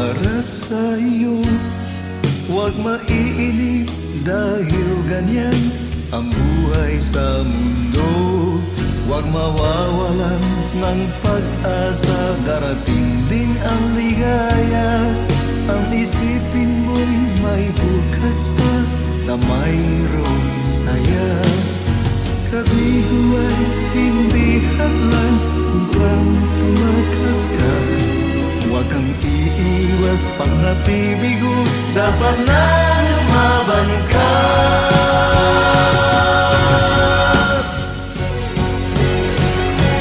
para sa iyo. Huwag maiinip dahil ganyan ang buhay sa mundo. Huwag mawawalan ng pag-asa, darating din ang ligaya. Ang isipin mo'y may bukas pa na mayroong saya. Kabiguan hindi hadlang upang tumakas ka. Huwag kang iiwas pag nabibigo, dapat na lumaban ka.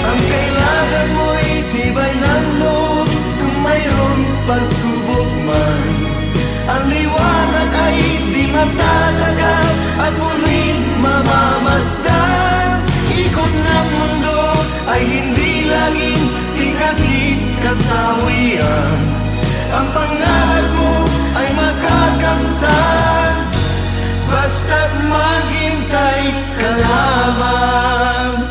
Ang kailangan mo'y tibay ng loob kung mayroong pagsubok man. Ang liwanag ay di matatagal at muling mamamasdan. Ikot ng mundo ay hindi laging tingkatid kasawian. Ang pangarap mo ay makakamtan, basta't maghintay ka lamang.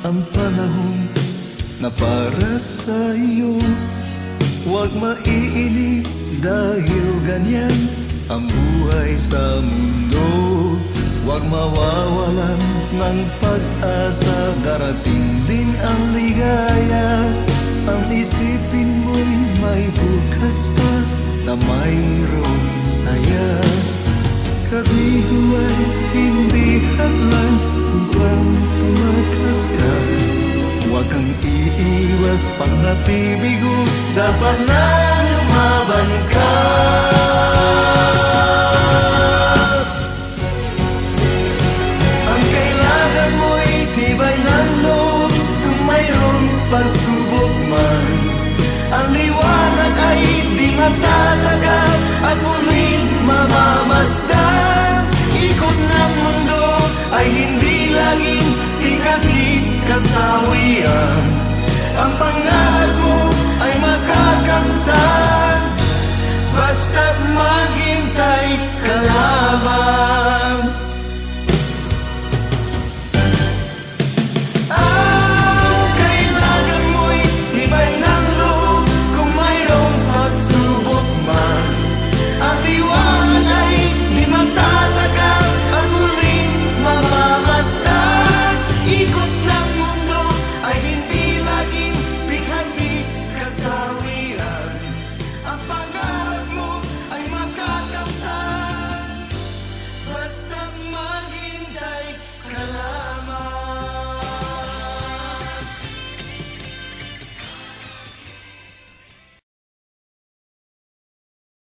Ang panahon na para sa iyo, huwag maiinip dahil ganyan ang buhay sa mundo. Huwag mawawalan ng pag-asa, darating din ang ligaya. Ang isipin mo'y may bukas pa na mayroong saya. Kabiguan hindi hadlang upang tumakas ka. Huwag kang iiwas pag nabibigo, dapat na lumaban ka. Ang kailangan mo'y tibay ng loob kung mayroong pagsubok man. Ang liwanag ay di matatagal at muling mamamasdan. Ikot ng mundo ay hindi laging tingkatid kasawian.